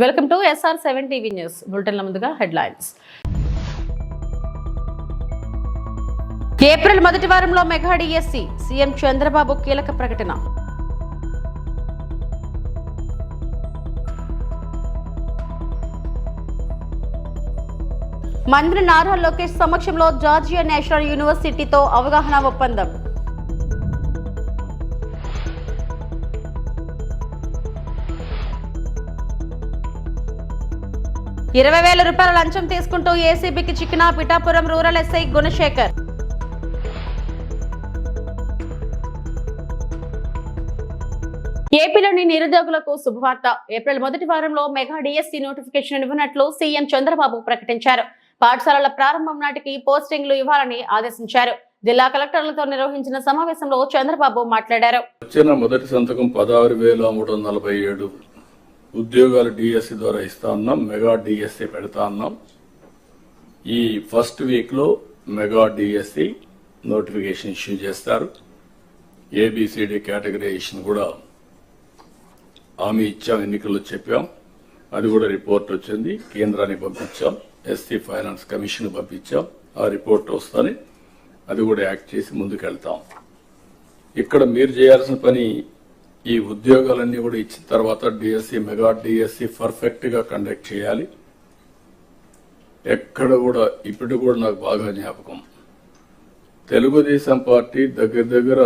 Welcome to SR7 TV news బులెటిన్ల ముందుగా headlines. April మొదటి వారంలో మెగా డిఎస్సి సీఎం చంద్రబాబు కీలక ప్రకటన. మంత్రి నారా లోకేష్ సమక్షంలో జార్జియా నేషనల్ యూనివర్సిటీతో అవగాహన ఒప్పందం. ₹20,000 లంచం తీసుకుంటూ ఏసీబీకి చిక్కిన పిఠాపురం రూరల్ ఎస్ఐ గుణశేఖర్. ఏపీలోని నిరుద్యోగులకు శుభవార్త. ఏప్రిల్ మొదటి వారంలో మెగా డిఎస్సి నోటిఫికేషన్ ఇవ్వనున్నట్లు సీఎం చంద్రబాబు ప్రకటించారు. పాఠశాలల ప్రారంభం నాటికి పోస్టింగ్లు ఇవ్వాలని ఆదేశించారు. జిల్లా కలెక్టర్లతో నిర్వహించిన సమావేశంలో చంద్రబాబు మాట్లాడారు. వచ్చిన మొదటి సంతకం 16,347 ఉద్యోగాలు డిఎస్సి ద్వారా ఇస్తా ఉన్నాం. మెగా డిఎస్సి పెడతా ఉన్నాం. ఈ ఫస్ట్ వీక్ లో మెగా డిఎస్సి నోటిఫికేషన్ ఇష్యూ చేస్తారు. ఏబిసిడి కేటగరైజేషన్ కూడా హామీ ఇచ్చాం, ఎన్నికల్లో చెప్పాం. అది కూడా రిపోర్ట్ వచ్చింది, కేంద్రానికి పంపించాం, ఎస్సీ ఫైనాన్స్ కమిషన్ పంపించాం. ఆ రిపోర్ట్ వస్తానే అది కూడా యాక్ట్ చేసి ముందుకెళ్తాం. ఇక్కడ మీరు చేయాల్సిన పని ఈ ఉద్యోగాలన్నీ కూడా ఇచ్చిన తర్వాత డిఎస్సి మెగా డిఎస్సి పర్ఫెక్ట్ గా కండక్ట్ చేయాలి. ఎక్కడ కూడా ఇప్పుడు కూడా నాకు బాగా జ్ఞాపకం, తెలుగుదేశం పార్టీ దగ్గర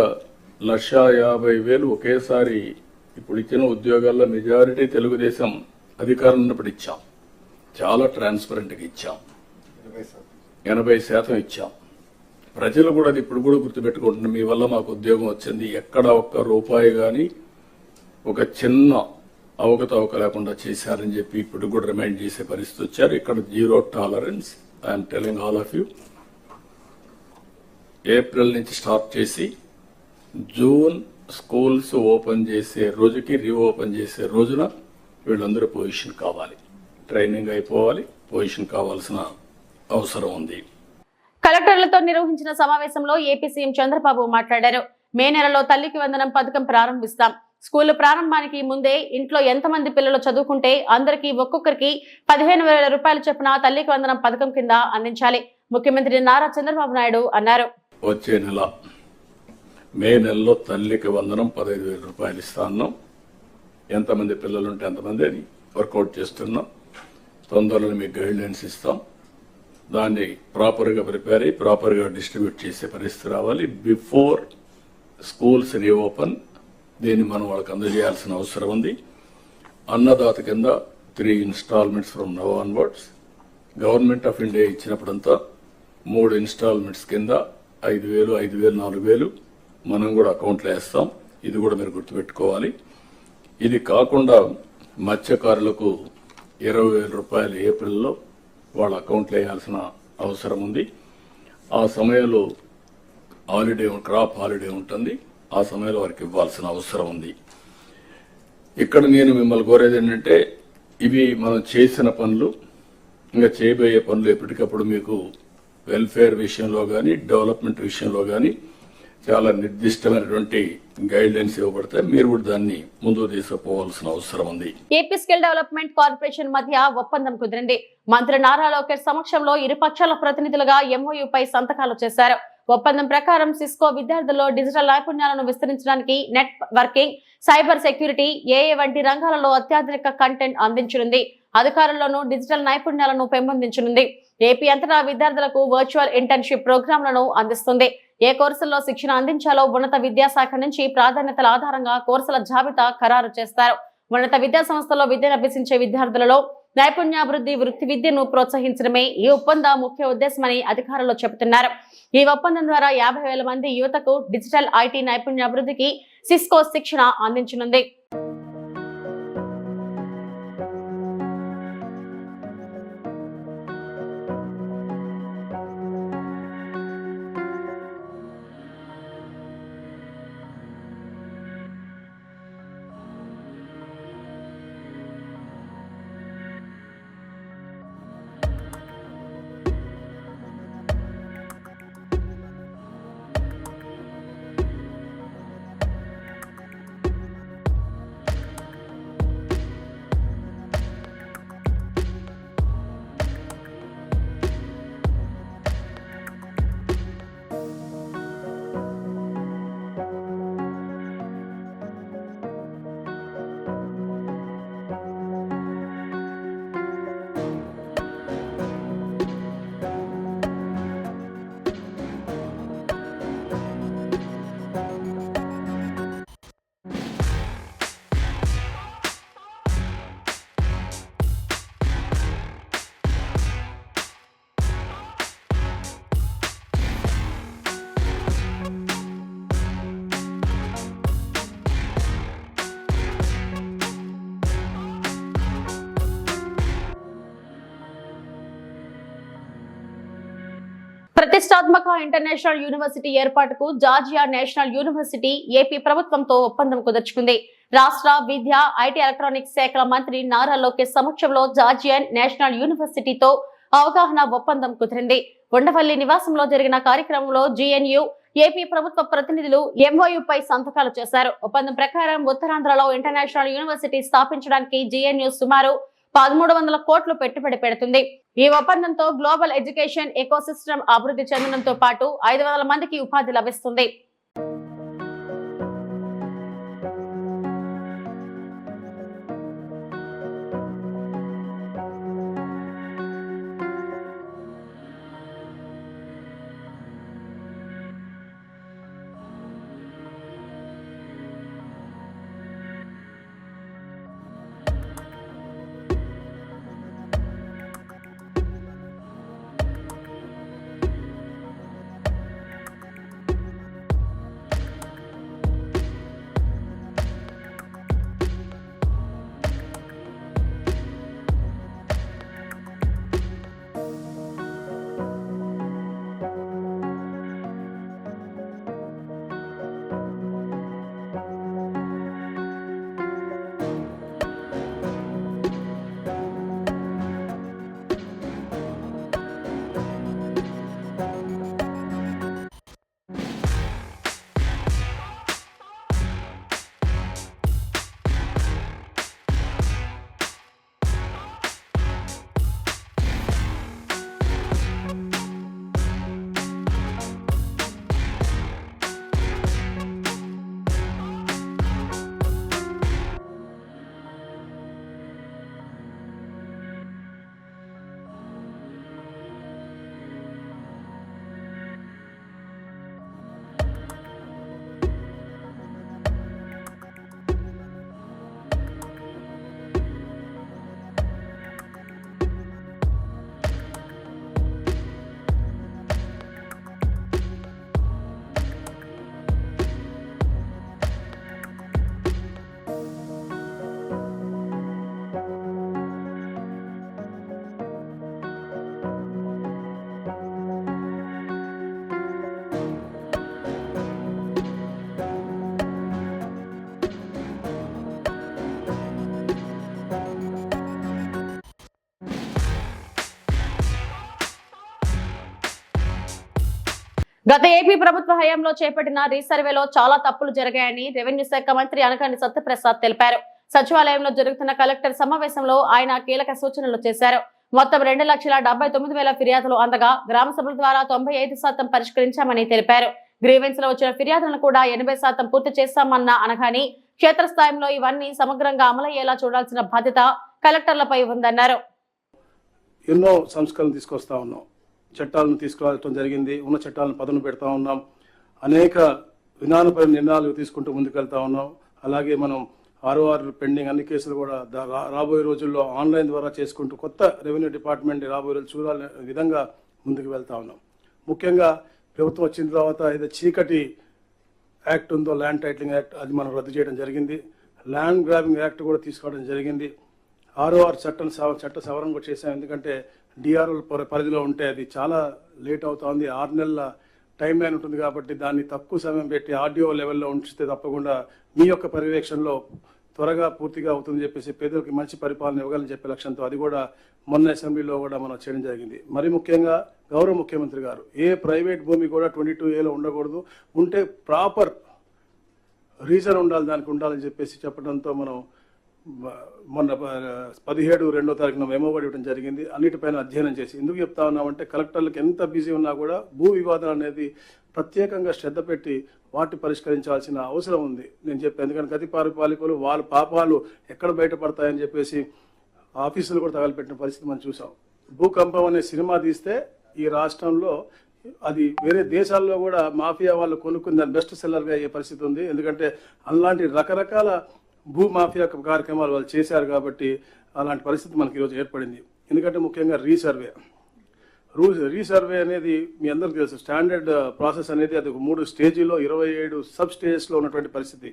1,50,000 ఒకేసారి ఇప్పుడు ఇచ్చిన ఉద్యోగాల్లో మెజారిటీ తెలుగుదేశం అధికారం ఉన్నప్పుడు ఇచ్చాం. చాలా ట్రాన్స్పరెంట్ గా ఇచ్చాం, 80% ఇచ్చాం. ప్రజలు కూడా అది ఇప్పుడు కూడా గుర్తుపెట్టుకుంటున్నారు. మీ వల్ల మాకు ఉద్యోగం వచ్చింది, ఎక్కడ ఒక్క రూపాయి గాని ఒక చిన్న అవకతవక లేకుండా చేశారని చెప్పి ఇప్పుడు కూడా రిమైండ్ చేసే పరిస్థితి వచ్చారు. ఇక్కడ zero tolerance. I'm telling all of you. April నుంచి స్టార్ట్ చేసి జూన్ స్కూల్స్ ఓపెన్ చేసే రోజుకి రీఓపెన్ చేసే రోజున వీళ్ళందరూ పొజిషన్ కావాలి, ట్రైనింగ్ అయిపోవాలి, పొజిషన్ కావాల్సిన అవసరం ఉంది. కలెక్టర్లతో నిర్వహించిన సమావేశంలో ఏపీ సీఎం చంద్రబాబు మాట్లాడారు. మే నెలలో తల్లికి వందనం పథకం ప్రారంభిస్తాం. స్కూళ్ల ప్రారంభానికి ముందే ఇంట్లో ఎంతమంది పిల్లలు చదువుకుంటే అందరికీ ఒక్కొక్కరికి ₹15,000 చొప్పున తల్లికి వందనం పథకం కింద అందించాలి. ముఖ్యమంత్రి నారా చంద్రబాబు నాయుడు అన్నారు. వచ్చే నెల మే నెలలో తల్లికి వందనం ₹15,000 ఇస్తా ఉన్నాం. ఎంతమంది పిల్లలుంటే ఎంతమంది అని వర్కౌట్ చేస్తున్నాం. తొందరలో మీకు గైడ్ లైన్స్ ఇస్తాం. దాన్ని ప్రాపర్ గా ప్రిపేర్ అయ్యి ప్రాపర్ గా డిస్ట్రిబ్యూట్ చేసే పరిస్థితి రావాలి. బిఫోర్ స్కూల్స్ రీఓపెన్ దీన్ని మనం వాళ్ళకి అందజేయాల్సిన అవసరం ఉంది. అన్నదాత కింద 3 instalments from now onwards. Government of India ఇచ్చినప్పుడంతా 3 ఇన్స్టాల్మెంట్స్ కింద 5,000, 5,000, 4,000 మనం కూడా అకౌంట్లో వేస్తాం. ఇది కూడా మీరు గుర్తుపెట్టుకోవాలి. ఇది కాకుండా మత్స్యకారులకు ₹20,000 ఏప్రిల్లో వాళ్ళ అకౌంట్లో వేయాల్సిన అవసరం ఉంది. ఆ సమయంలో హాలిడే, క్రాప్ హాలిడే ఉంటుంది. ఆ సమయంలో వారికి ఇవ్వాల్సిన అవసరం ఉంది. ఇక్కడ నేను మిమ్మల్ని కోరేది ఏంటంటే, ఇవి మనం చేసిన పనులు, ఇంకా చేయబోయే పనులు ఎప్పటికప్పుడు మీకు వెల్ఫేర్ విషయంలో కానీ డెవలప్మెంట్ విషయంలో కానీ చాలా నిర్దిష్టమైనటువంటి గైడ్ లైన్స్ ఇవ్వబడతాయి. మీరు కూడా దాన్ని ముందుకు తీసుకుపోవాల్సిన అవసరం ఉంది. ఏపీ స్కిల్ డెవలప్మెంట్ కార్పొరేషన్ మధ్య ఒప్పందం కుదిరింది. మంత్రి నారా లోకేష్ సమక్షంలో ఇరు పక్షాల ప్రతినిధులుగా ఎంఓయూపై సంతకాలు చేశారు. ఒప్పందం ప్రకారం సిస్కో విద్యార్థుల్లో డిజిటల్ నైపుణ్యాలను విస్తరించడానికి నెట్ వర్కింగ్, సైబర్ సెక్యూరిటీ, ఏఏ వంటి రంగాలలో అత్యాధునిక కంటెంట్ అందించనుంది. అధికారుల్లోనూ డిజిటల్ నైపుణ్యాలను పెంపొందించనుంది. ఏపీ అంతటా విద్యార్థులకు వర్చువల్ ఇంటర్న్షిప్ ప్రోగ్రాంలను అందిస్తుంది. ఏ కోర్సుల్లో శిక్షణ అందించాలో ఉన్నత విద్యాశాఖ నుంచి ప్రాధాన్యతల ఆధారంగా కోర్సుల జాబితా ఖరారు చేస్తారు. ఉన్నత విద్యా సంస్థలో విద్యను అభ్యసించే విద్యార్థులలో నైపుణ్యాభివృద్ధి, వృత్తి విద్యను ప్రోత్సహించడమే ఈ ఒప్పంద ముఖ్య ఉద్దేశమని అధికారులు చెబుతున్నారు. ఈ ఒప్పందం ద్వారా 50,000 మంది యువతకు డిజిటల్ ఐటీ నైపుణ్యాభివృద్ధికి సిస్కో శిక్షణ అందించనుంది. ప్రతిష్టాత్మక ఇంటర్నేషనల్ యూనివర్సిటీ ఏర్పాటుకు జార్జియా నేషనల్ యూనివర్సిటీ ఏపీ ప్రభుత్వంతో ఒప్పందం కుదుర్చుకుంది. రాష్ట్ర విద్య, ఐటీ, ఎలక్ట్రానిక్స్ శాఖల మంత్రి నారా లోకేష్ సమక్షంలో జార్జియన్ నేషనల్ యూనివర్సిటీతో అవగాహన ఒప్పందం కుదిరింది. ఉండవల్లి నివాసంలో జరిగిన కార్యక్రమంలో జీఎన్యూ, ఏపీ ప్రభుత్వ ప్రతినిధులు ఎంఓయూపై సంతకాలు చేశారు. ఒప్పందం ప్రకారం ఉత్తరాంధ్రలో ఇంటర్నేషనల్ యూనివర్సిటీ స్థాపించడానికి జీఎన్యూ సుమారు 1300 కోట్లు పెట్టుబడి పెడుతుంది. ఈ ఒప్పందంతో గ్లోబల్ ఎడ్యుకేషన్ ఎకోసిస్టమ్ అభివృద్ధి చెందడంతో పాటు 500 మందికి ఉపాధి లభిస్తుంది. గత ఏపీ ప్రభుత్వ హయాంలో చేపట్టిన రీసర్వేలో చాలా తప్పులు జరిగాయని రెవెన్యూ శాఖ మంత్రి అనకాని సత్యప్రసాద్ తెలిపారు. సచివాలయంలో జరుగుతున్న కలెక్టర్ సమావేశంలో ఆయన కీలక సూచనలు చేశారు. మొత్తం 2,79,000 ఫిర్యాదులు అందగా గ్రామ సభల ద్వారా 95% పరిష్కరించామని తెలిపారు. గ్రీవెన్స్ లో వచ్చిన ఫిర్యాదులను కూడా 80% పూర్తి చేశామన్న అనగాని క్షేత్రస్థాయిలో ఇవన్నీ సమగ్రంగా అమలయ్యేలా చూడాల్సిన బాధ్యత కలెక్టర్లపై ఉందన్నారు. ఎన్నో సంస్కరణలు తీసుకొస్తా ఉన్నాం, చట్టాలను తీసుకురావడం జరిగింది, ఉన్న చట్టాలను పదును పెడతా ఉన్నాం, అనేక విధానపరమైన నిర్ణయాలు తీసుకుంటూ ముందుకెళ్తా ఉన్నాం. అలాగే మనం ఆర్ఓఆర్ పెండింగ్ అన్ని కేసులు కూడా రాబోయే రోజుల్లో ఆన్లైన్ ద్వారా చేసుకుంటూ కొత్త రెవెన్యూ డిపార్ట్మెంట్ రాబోయే రోజులు చూడాలనే విధంగా ముందుకు వెళ్తా ఉన్నాం. ముఖ్యంగా ప్రభుత్వం వచ్చిన తర్వాత ఏదో చీకటి యాక్ట్ ఉందో ల్యాండ్ టైటిలింగ్ యాక్ట్, అది మనం రద్దు చేయడం జరిగింది. ల్యాండ్ గ్రాబింగ్ యాక్ట్ కూడా తీసుకోవడం జరిగింది. ఆర్ఓఆర్ చట్ట సవరణ కూడా చేశాం. ఎందుకంటే డిఆర్ఓ పరిధిలో ఉంటే అది చాలా లేట్ అవుతుంది, 6 నెలల టైం లైన్ ఉంటుంది కాబట్టి దాన్ని తక్కువ సమయం పెట్టి ఆర్డీఓ లెవెల్లో ఉంచితే తప్పకుండా మీ యొక్క పర్యవేక్షణలో త్వరగా పూర్తిగా అవుతుందని చెప్పేసి పేదలకు మంచి పరిపాలన ఇవ్వగలని చెప్పే లక్ష్యంతో అది కూడా మొన్న అసెంబ్లీలో కూడా మనం చేయడం జరిగింది. మరి ముఖ్యంగా గౌరవ ముఖ్యమంత్రి గారు ఏ ప్రైవేట్ భూమి కూడా 22A ఉండకూడదు, ఉంటే ప్రాపర్ రీజన్ ఉండాలి, దానికి ఉండాలని చెప్పేసి చెప్పడంతో మనం మొన్న 17/2 మెమో కూడా ఇవ్వడం జరిగింది. అన్నిటిపైన అధ్యయనం చేసి ఎందుకు చెప్తా ఉన్నామంటే కలెక్టర్లకు ఎంత బిజీ ఉన్నా కూడా భూ వివాదాలు అనేది ప్రత్యేకంగా శ్రద్ధ పెట్టి వాటి పరిష్కరించాల్సిన అవసరం ఉంది నేను చెప్పాను. ఎందుకంటే గతి పరిపాలకులు వాళ్ళ పాపాలు ఎక్కడ బయటపడతాయని చెప్పేసి ఆఫీసులు కూడా తగలపెట్టిన పరిస్థితి మనం చూసాం. భూకంపం అనే సినిమా తీస్తే ఈ రాష్ట్రంలో అది వేరే దేశాల్లో కూడా మాఫియా వాళ్ళు కొనుక్కుని దాని బెస్ట్ సెల్లర్గా అయ్యే పరిస్థితి ఉంది. ఎందుకంటే అలాంటి రకరకాల భూ మాఫియా కార్యక్రమాలు వాళ్ళు చేశారు కాబట్టి అలాంటి పరిస్థితి మనకి ఈరోజు ఏర్పడింది. ఎందుకంటే ముఖ్యంగా రీసర్వే అనేది మీ అందరికీ తెలుసు. స్టాండర్డ్ ప్రాసెస్ అనేది అది 3 స్టేజీలో 27 సబ్ స్టేజెస్లో ఉన్నటువంటి పరిస్థితి.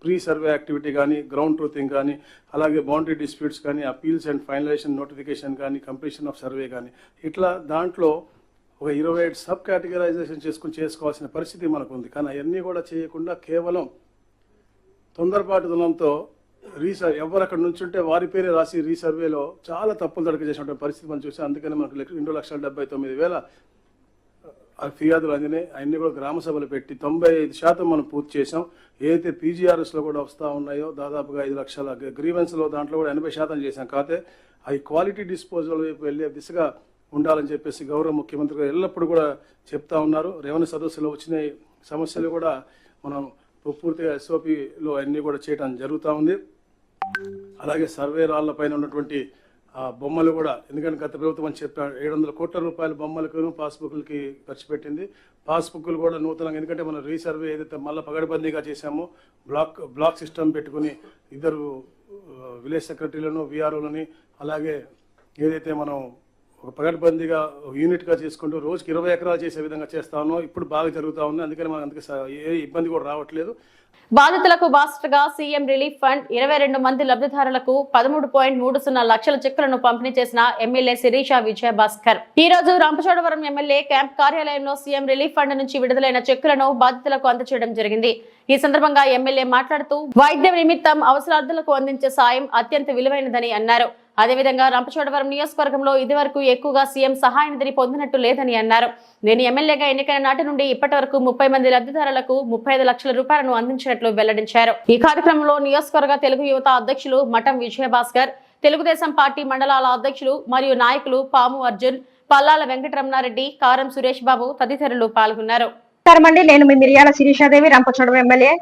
ప్రీ సర్వే యాక్టివిటీ కానీ, గ్రౌండ్ ట్రూతింగ్ కానీ, అలాగే బౌండరీ డిస్ప్యూట్స్ కానీ, అపీల్స్ అండ్ ఫైనలైజేషన్ నోటిఫికేషన్ కానీ, కంప్లీషన్ ఆఫ్ సర్వే కానీ, ఇట్లా దాంట్లో ఒక 27 సబ్ కేటగరైజేషన్ చేసుకోవాల్సిన పరిస్థితి మనకు ఉంది. కానీ అవన్నీ కూడా చేయకుండా కేవలం తొందరపాటుదనంతో ఎవరు అక్కడ నుంచుంటే వారి పేరే రాసి రీసర్వేలో చాలా తప్పులు తడక చేసినటువంటి పరిస్థితి మనం చూసాం. అందుకని మనకు 2,79,000 ఫిర్యాదులు అందినాయి. అవన్నీ కూడా గ్రామ సభలు పెట్టి 95% మనం పూర్తి చేసాం. ఏదైతే పీజీఆర్ఎస్లో కూడా వస్తూ ఉన్నాయో దాదాపుగా 5 లక్షల గ్రీవెన్స్లో దాంట్లో కూడా 80% చేశాం. కాకపోతే అవి క్వాలిటీ డిస్పోజల్ వైపు వెళ్ళే దిశగా ఉండాలని చెప్పేసి గౌరవ ముఖ్యమంత్రి గారు ఎల్లప్పుడూ కూడా చెప్తా ఉన్నారు. రెవెన్యూ సదస్సులో వచ్చిన సమస్యలు కూడా మనం పూర్తిగా ఎస్ఓపిలో అన్నీ కూడా చేయడం జరుగుతూ ఉంది. అలాగే సర్వే రాళ్ల పైన ఉన్నటువంటి బొమ్మలు కూడా, ఎందుకంటే గత ప్రభుత్వం అని చెప్పారు 700 కోట్ల రూపాయల బొమ్మలకు పాస్బుక్లకి ఖర్చు పెట్టింది. పాస్బుక్లు కూడా నూతనంగా, ఎందుకంటే మనం రీసర్వే ఏదైతే మళ్ళీ పగడబందీగా చేశామో బ్లాక్ సిస్టమ్ పెట్టుకుని 2 విలేజ్ సెక్రటరీలను విఆర్ఓలని అలాగే ఏదైతే మనం ఒక పగడబందీగా యూనిట్గా చేసుకుంటూ రోజుకి 20 ఎకరాలు చేసే విధంగా చేస్తా ఉన్నాం. ఇప్పుడు బాగా జరుగుతూ ఉంది. అందుకని మనకు ఏ ఇబ్బంది కూడా రావట్లేదు. బాధితులకు బాస్టర్గా సీఎం రిలీఫ్ ఫండ్ 22 మంది లబ్ధిదారులకు 13.30 లక్షల చెక్కులను పంపిణీ చేసిన ఎమ్మెల్యే శిరీష విజయభాస్కర్ ఈ రోజు రంపచోడవరం ఎమ్మెల్యే క్యాంప్ కార్యాలయంలో సీఎం రిలీఫ్ ఫండ్ నుంచి విడుదలైన చెక్కులను బాధితులకు అందజేయడం జరిగింది. ఈ సందర్భంగా ఎమ్మెల్యే మాట్లాడుతూ వైద్యం నిమిత్తం అవసరార్థులకు అందించే సాయం అత్యంత విలువైనదని అన్నారు. అదేవిధంగా రంపచోడవరం నియోజకవర్గంలో ఇదివరకు ఎక్కువగా సీఎం సహాయ నిధిని పొందినట్టు లేదని అన్నారు. నేను ఎమ్మెల్యేగా ఎన్నికైన నాటి నుండి ఇప్పటి వరకు 30 మంది లబ్ధిదారులకు 35 లక్షల రూపాయలను అందించినట్లు వెల్లడించారు. ఈ కార్యక్రమంలో నియోజకవర్గ తెలుగు యువత అధ్యక్షులు మఠం విజయభాస్కర్, తెలుగుదేశం పార్టీ మండలాల అధ్యక్షులు మరియు నాయకులు పాము అర్జున్, పల్లాల వెంకటరమణారెడ్డి, కారం సురేష్ బాబు తదితరులు పాల్గొన్నారు. నేను మీ మిర్యాల శిరీషాదేవి, రంపచోడవరం ఎమ్మెల్యే.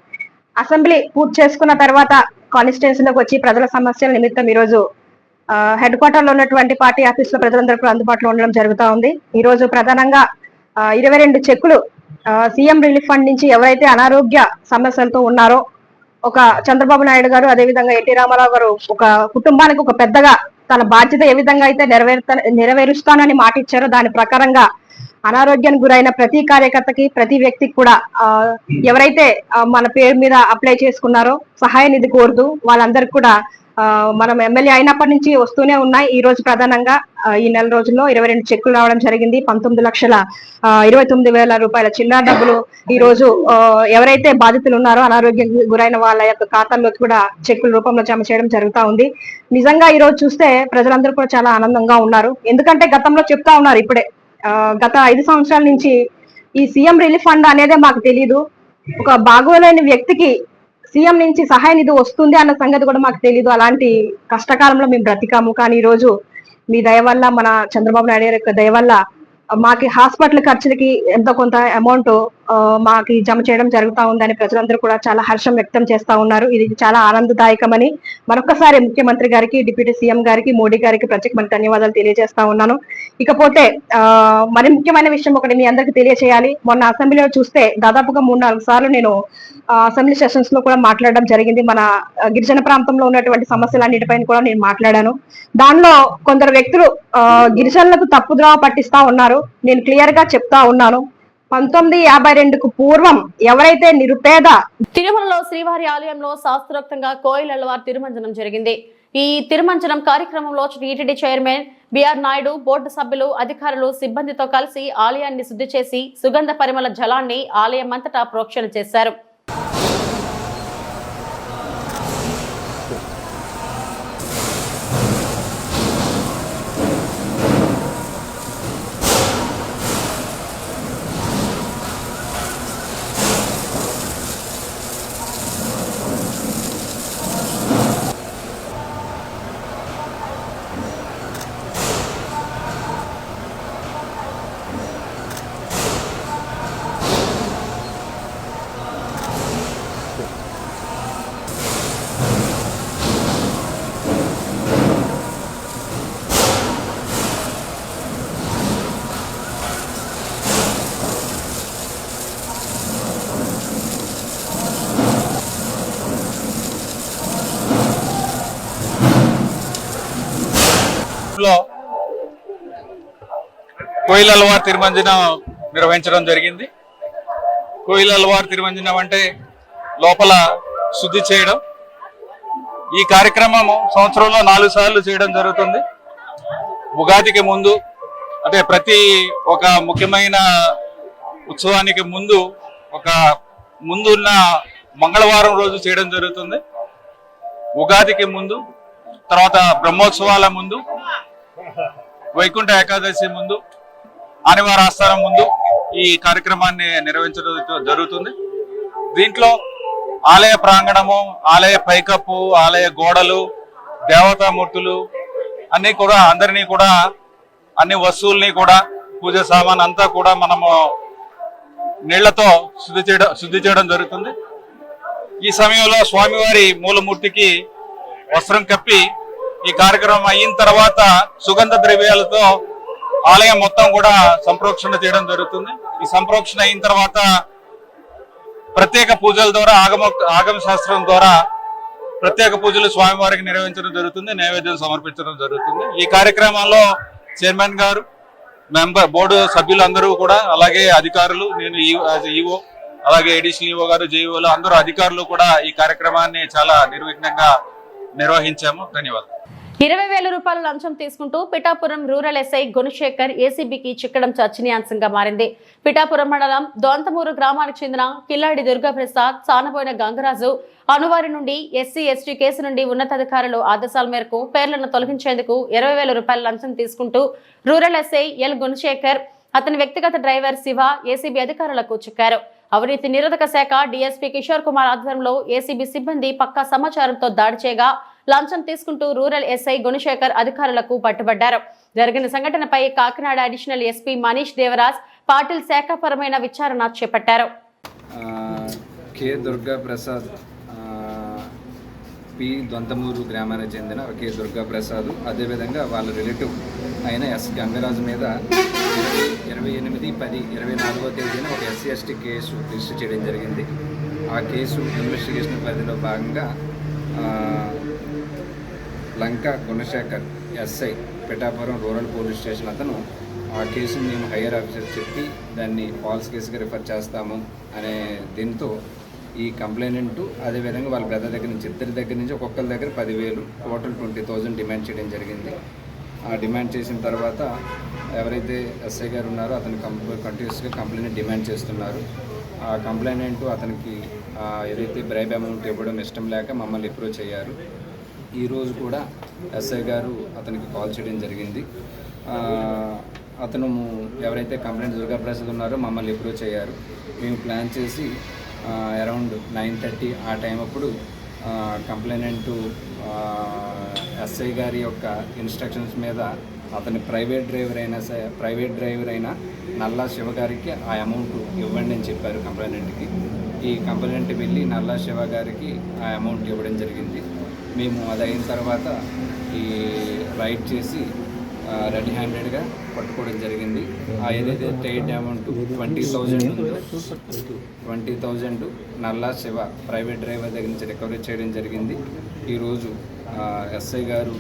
అసెంబ్లీ పూర్తి చేసుకున్న తర్వాత కాన్స్టిట్యున్సీలోకి వచ్చి ప్రజల సమస్యల నిమిత్తం ఈ రోజు హెడ్ క్వార్టర్ లో ఉన్నటువంటి పార్టీ ఆఫీస్ లో ప్రజలందరికీ అందుబాటులో ఉండడం జరుగుతూ ఉంది. ఈ రోజు ప్రధానంగా 22 చెక్కులు సీఎం రిలీఫ్ ఫండ్ నుంచి ఎవరైతే అనారోగ్య సమస్యలతో ఉన్నారో, ఒక చంద్రబాబు నాయుడు గారు అదేవిధంగా ఎన్టీ రామారావు గారు ఒక కుటుంబానికి ఒక పెద్దగా తన బాధ్యత ఏ విధంగా అయితే నెరవేరుస్తానని మాట ఇచ్చారో దాని ప్రకారంగా అనారోగ్యానికి గురైన ప్రతి కార్యకర్తకి ప్రతి వ్యక్తికి కూడా ఎవరైతే మన పేరు మీద అప్లై చేసుకున్నారో సహాయ నిధి కోరుతూ వాళ్ళందరికీ కూడా మనం ఎమ్మెల్యే అయినప్పటి నుంచి వస్తూనే ఉన్నాయి. ఈ రోజు ప్రధానంగా ఈ నెల రోజుల్లో 22 చెక్కులు రావడం జరిగింది. 19,29,000 రూపాయల చిల్లర డబ్బులు ఈ రోజు ఎవరైతే బాధితులు ఉన్నారో అనారోగ్యం గురైన వాళ్ళ యొక్క ఖాతాల్లోకి కూడా చెక్కుల రూపంలో జమ చేయడం జరుగుతూ ఉంది. నిజంగా ఈ రోజు చూస్తే ప్రజలందరూ కూడా చాలా ఆనందంగా ఉన్నారు. ఎందుకంటే గతంలో చెప్తా ఉన్నారు, ఇప్పుడే గత 5 సంవత్సరాల నుంచి ఈ సీఎం రిలీఫ్ ఫండ్ అనేదే మాకు తెలియదు, ఒక బాగోలేని వ్యక్తికి సీఎం నుంచి సహాయ నిధి వస్తుంది అన్న సంగతి కూడా మాకు తెలియదు. అలాంటి కష్టకాలంలో మేము బ్రతికాము. కానీ ఈ రోజు మీ దయ వల్ల, మన చంద్రబాబు నాయుడు గారి యొక్క దయ వల్ల మాకి హాస్పిటల్ ఖర్చులకి ఎంతో కొంత అమౌంట్ మాకి జమ చేయడం జరుగుతూ ఉందని ప్రజలందరూ కూడా చాలా హర్షం వ్యక్తం చేస్తా ఉన్నారు. ఇది చాలా ఆనందదాయకమని మరొకసారి ముఖ్యమంత్రి గారికి, డిప్యూటీ సీఎం గారికి, మోడీ గారికి ప్రత్యేకమైన ధన్యవాదాలు తెలియజేస్తా ఉన్నాను. ఇకపోతే మరి ముఖ్యమైన విషయం ఒకటి మీ అందరికి తెలియచేయాలి. మొన్న అసెంబ్లీలో చూస్తే దాదాపుగా 3-4 సార్లు నేను అసెంబ్లీ సెషన్స్ లో కూడా మాట్లాడడం జరిగింది. మన గిరిజన ప్రాంతంలో ఉన్నటువంటి సమస్యలన్నిటిపైన కూడా నేను మాట్లాడాను. దానిలో కొందరు వ్యక్తులు గిరిజనులకు తప్పుద్రోవ పట్టిస్తా ఉన్నారు. నేను క్లియర్ గా చెప్తా ఉన్నాను, 1952కు పూర్వం ఎవరైతే నిరుపేద. తిరుమలలో శ్రీవారి ఆలయంలో శాస్త్రోక్తంగా కోయిలవారి తిరుమంజనం జరిగింది. ఈ తిరుమంజనం కార్యక్రమంలో టీటీడీ చైర్మన్ బిఆర్ నాయుడు, బోర్డు సభ్యులు, అధికారులు, సిబ్బందితో కలిసి ఆలయాన్ని శుద్ధి చేసి సుగంధ పరిమళ జలాన్ని ఆలయం అంతటా ప్రోక్షణ చేశారు. కోయిలవారి తిరుమంజనం నిర్వహించడం జరిగింది. కోయిలవారి తిరుమంజనం అంటే లోపల శుద్ధి చేయడం. ఈ కార్యక్రమం సంవత్సరంలో 4 సార్లు చేయడం జరుగుతుంది. ఉగాదికి ముందు, అంటే ప్రతి ఒక ముఖ్యమైన ఉత్సవానికి ముందు ముందున్న మంగళవారం రోజు చేయడం జరుగుతుంది. ఉగాదికి ముందు, తర్వాత బ్రహ్మోత్సవాల ముందు, వైకుంఠ ఏకాదశి ముందు, ఆదివార ఆస్థానం ముందు ఈ కార్యక్రమాన్ని నిర్వహించడం జరుగుతుంది. దీంట్లో ఆలయ ప్రాంగణము, ఆలయ పైకప్పు, ఆలయ గోడలు, దేవతామూర్తులు అందరినీ కూడా అన్ని వస్తువుల్ని కూడా పూజ సామాన్ అంతా కూడా మనము నీళ్లతో శుద్ధి చేయడం జరుగుతుంది. ఈ సమయంలో స్వామివారి మూలమూర్తికి వస్త్రం కప్పి ఈ కార్యక్రమం అయిన తర్వాత సుగంధ ద్రవ్యాలతో ఆలయం మొత్తం కూడా సంప్రోక్షణ చేయడం జరుగుతుంది. ఈ సంప్రోక్షణ అయిన తర్వాత ప్రత్యేక పూజల ద్వారా ఆగమ శాస్త్రం ద్వారా ప్రత్యేక పూజలు స్వామివారికి నిర్వహించడం జరుగుతుంది, నైవేద్యం సమర్పించడం జరుగుతుంది. ఈ కార్యక్రమంలో చైర్మన్ గారు, బోర్డు సభ్యులు అందరూ కూడా, అలాగే అధికారులు, నేను ఈఓ, అలాగే అడిషనల్ ఈఓ గారు, జేఈఓలు అందరూ అధికారులు కూడా ఈ కార్యక్రమాన్ని చాలా నిర్విఘ్నంగా నిర్వహించాము. ధన్యవాదాలు. 20,000 రూపాయల లంచం తీసుకుంటూ పిఠాపురం రూరల్ ఎస్ఐ గుణశేఖర్ ఏసీబీకి చిక్కడం చర్చనీయాంశంగా మారింది. పిఠాపురం మండలం దొంతమూరు గ్రామానికి చెందిన కిల్లాడి దుర్గాప్రసాద్, సానబోయిన గంగరాజు అనువారి నుండి ఎస్సీ ఎస్టీ కేసు నుండి ఉన్నతాధికారులు ఆదేశాల మేరకు పేర్లను తొలగించేందుకు 20,000 రూపాయల లంచం తీసుకుంటూ రూరల్ ఎస్ఐ ఎల్ గుణశేఖర్, అతని వ్యక్తిగత డ్రైవర్ శివ ఏసీబీ అధికారులకు చిక్కారు. అవినీతి నిరోధక శాఖ డీఎస్పీ కిషోర్ కుమార్ ఆధ్వర్యంలో ఏసీబీ సిబ్బంది పక్కా సమాచారంతో దాడి చేయగా లంచం తీసుకుంటూ రూరల్ ఎస్ఐ గుణశేఖర్ అధికారులకు పట్టుబడ్డారు. జరిగిన సంఘటనపై కాకినాడ అడిషనల్ ఎస్పీ మనీష్ దేవరాజ్ పాటిల్ శాఖపరమైన విచారణ చేపట్టారు. కె దుర్గాప్రసాద్, పి దొంతమూరు గ్రామానికి చెందిన కె దుర్గాప్రసాద్, అదేవిధంగా వాళ్ళ రిలేటివ్ అయిన ఎస్ గంగరాజు మీద 28/10/24వ తేదీన ఒక ఎస్సీ ఎస్టీ కేసు రిజిస్టర్ చేయడం జరిగింది. ఆ కేసు ఇన్వెస్టిగేషన్ పరిధిలో భాగంగా Lanka Gunasekhar SI Pithapuram rural police station అతను ఆ కేసును మేము హైయర్ ఆఫీసర్ చెప్పి దాన్ని ఫాల్స్ కేసుగా రిఫర్ చేస్తాము అనే దీంతో ఈ కంప్లైనెంట్ అదేవిధంగా వాళ్ళ బ్రదర్ దగ్గర నుంచి ఇద్దరి దగ్గర నుంచి ఒక్కొక్కరి దగ్గర 10,000 టోటల్ 20,000 డిమాండ్ చేయడం జరిగింది. ఆ డిమాండ్ చేసిన తర్వాత ఎవరైతే ఎస్ఐ గారు ఉన్నారో అతను కంటిన్యూస్గా కంప్లైంట్ డిమాండ్ చేస్తున్నారు. ఆ కంప్లైనెంట్ అతనికి ఏదైతే బ్రైబ్ అమౌంట్ ఇవ్వడం ఇష్టం లేక మమ్మల్ని అప్రోచ్ అయ్యారు. ఈరోజు కూడా ఎస్ఐ గారు అతనికి కాల్ చేయడం జరిగింది. అతను ఎవరైతే కంప్లైంట్ దుర్గాప్రసాద్ ఉన్నారో మమ్మల్ని అప్రోచ్ అయ్యారు. మేము ప్లాన్ చేసి అరౌండ్ 9:30 ఆ టైం అప్పుడు కంప్లైనెంట్ ఎస్ఐ గారి యొక్క ఇన్స్ట్రక్షన్స్ మీద అతని ప్రైవేట్ డ్రైవర్ అయిన నల్లా శివ గారికి ఆ అమౌంట్ ఇవ్వండి అని చెప్పారు కంప్లైనెంట్కి. ఈ కంప్లైనెంట్ వెళ్ళి నల్లా శివ గారికి ఆ అమౌంట్ ఇవ్వడం జరిగింది. మేము అది అయిన తర్వాత ఈ రైడ్ చేసి రెడ్ హ్యాండెడ్గా పట్టుకోవడం జరిగింది. ఆ ఏదైతే టైడ్ అమౌంట్ 20,000 ఉందో 20,000 నల్లా శివ ప్రైవేట్ డ్రైవర్ దగ్గర నుంచి రికవరీ చేయడం జరిగింది. ఈరోజు ఎస్ఐ గారు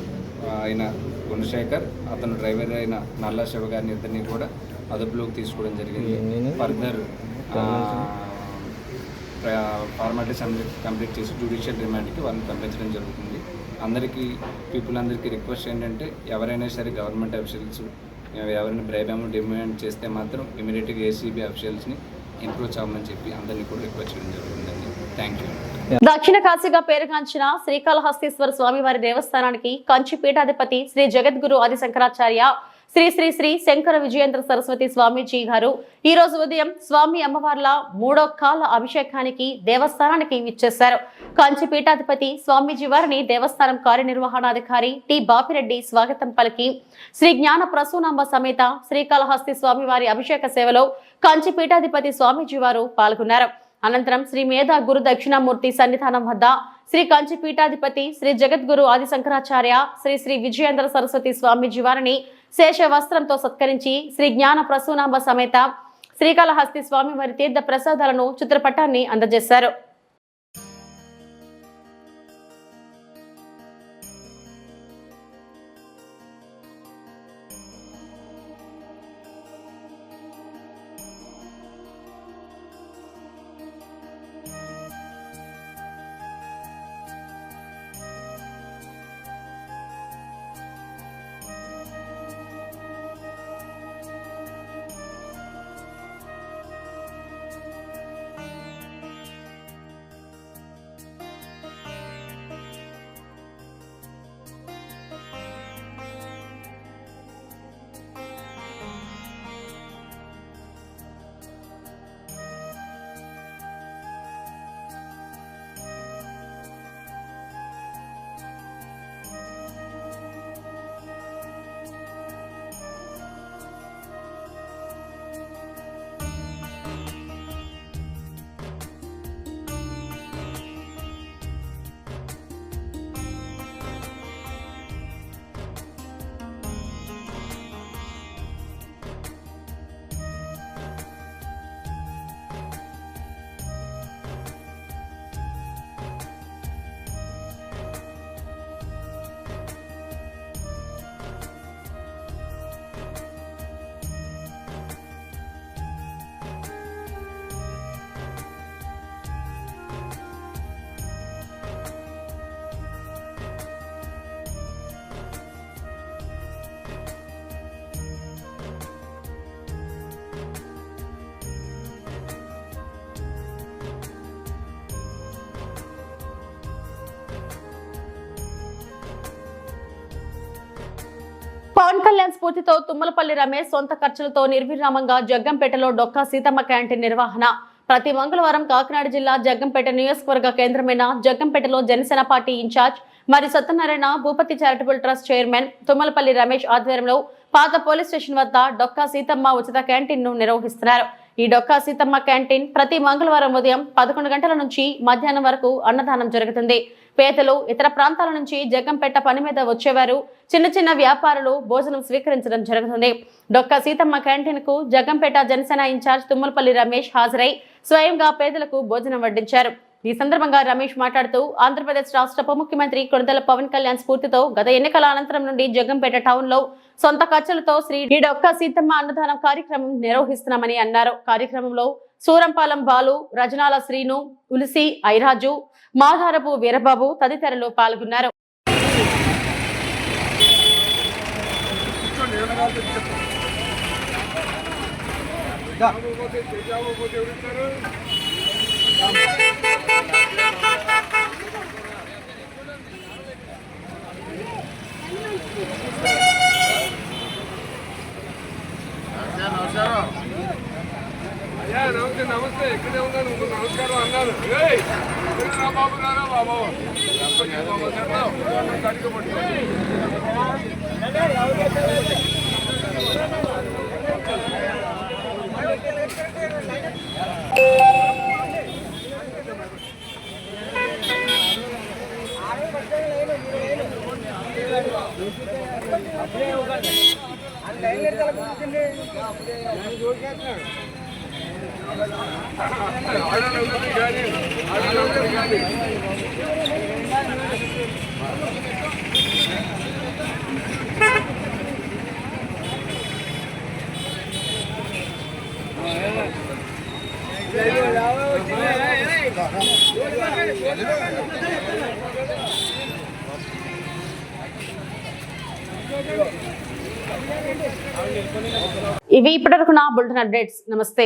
అయిన గుణశేఖర్, అతను డ్రైవర్ అయిన నల్లా శివ గారిని ఇద్దరిని కూడా అదుపులోకి తీసుకోవడం జరిగింది. ఫర్దర్ ఫార్మాలిటీస్ కంప్లీట్ చేసి జ్యుడిషియల్ రిమాండ్కి వాళ్ళని పంపించడం జరుగుతుంది. పీపుల్ అందరికీ రిక్వెస్ట్ ఏంటంటే ఎవరైనా సరే గవర్నమెంట్ అఫీషియల్స్ ఎవరైనా బ్రైబ్ అమౌంట్ డిమాండ్ చేస్తే మాత్రం ఇమీడియట్గా ఏసీబీ అఫీషియల్స్ని ఇంప్రూవ్ అవ్వమని చెప్పి అందరినీ కూడా రిక్వెస్ట్ చేయడం జరుగుతుందండి. Thank you. దక్షిణ కాశీగా పేరుగాంచిన శ్రీకాళహస్తీశ్వర స్వామివారి దేవస్థానానికి కంచి పీఠాధిపతి శ్రీ జగద్గురు ఆది శంకరాచార్య శ్రీ శ్రీ శ్రీ శంకర విజయేంద్ర సరస్వతి స్వామీజీ గారు ఈ రోజు ఉదయం స్వామి అమ్మవార్ల 3వ కాల అభిషేకానికి దేవస్థానానికి విచ్చేశారు. కంచి పీఠాధిపతి స్వామీజీ వారిని దేవస్థానం కార్యనిర్వహణాధికారి టి బాపిరెడ్డి స్వాగతం పలికి శ్రీ జ్ఞాన ప్రసూనాంబ సమేత శ్రీకాళహస్తి స్వామివారి అభిషేక సేవలో కంచి పీఠాధిపతి స్వామీజీ వారు పాల్గొన్నారు. అనంతరం శ్రీ మేధా గురు దక్షిణామూర్తి సన్నిధానం వద్ద శ్రీ కంచి పీఠాధిపతి శ్రీ జగద్గురు ఆది శంకరాచార్య శ్రీ శ్రీ విజయేంద్ర సరస్వతి స్వామీజీ వారిని శేష వస్త్రంతో సత్కరించి శ్రీ జ్ఞాన ప్రసూనాంబ సమేత శ్రీకాళహస్తి స్వామివారి తీర్థ ప్రసాదాలను చిత్రపటాన్ని అందజేశారు. పవన్ కళ్యాణ్ స్ఫూర్తితో తుమ్మలపల్లి రమేష్ సొంత ఖర్చులతో నిర్విరామంగా జగ్గంపేటలో డొక్కా సీతమ్మ క్యాంటీన్ నిర్వహణ. ప్రతి మంగళవారం కాకినాడ జిల్లా జగ్గంపేట నియోజకవర్గ కేంద్రమైన జగ్గంపేటలో జనసేన పార్టీ ఇన్ఛార్జ్ మరి Satyanarayana Bhupathi charitable trust chairman Tummalapalli Ramesh ఆధ్వర్యంలో పాత పోలీస్ స్టేషన్ వద్ద డొక్కా సీతమ్మ ఉచిత క్యాంటీన్ ను నిర్వహిస్తున్నారు. ఈ డొక్కా సీతమ్మ క్యాంటీన్ ప్రతి మంగళవారం ఉదయం 11 గంటల నుంచి మధ్యాహ్నం వరకు అన్నదానం జరుగుతుంది. పేదలు ఇతర ప్రాంతాల నుంచి జగ్గంపేట పని మీద వచ్చేవారు, చిన్న చిన్న వ్యాపారులు భోజనం స్వీకరించడం జరుగుతుంది. డొక్కా సీతమ్మ క్యాంటీన్ కు జగ్గంపేట జనసేన ఇన్ఛార్జ్ తుమ్మలపల్లి రమేష్ హాజరై స్వయంగా పేదలకు భోజనం వడ్డించారు. ఈ సందర్భంగా రమేష్ మాట్లాడుతూ ఆంధ్రప్రదేశ్ రాష్ట్ర ఉప ముఖ్యమంత్రి కొణిదెల పవన్ కళ్యాణ్ స్ఫూర్తితో గత ఎన్నికల అనంతరం నుండి జగ్గంపేట టౌన్ లో సొంత ఖర్చులతో శ్రీ డొక్కా సీతమ్మ అన్నదానం కార్యక్రమం నిర్వహిస్తున్నామని అన్నారు. కార్యక్రమంలో సూరంపాలెం బాలు, రజనాల శ్రీను, ఉలిసి ఐరాజు, మాధారపు వీరబాబు తదితరులు పాల్గొన్నారు. నమస్తే ఇక్కడే ఉన్నాను నమస్కారం అన్నారు బాబు రారా బాబు ఇవి ఇప్పటివరకు నా బులెటిన్ అప్డేట్స్. నమస్తే.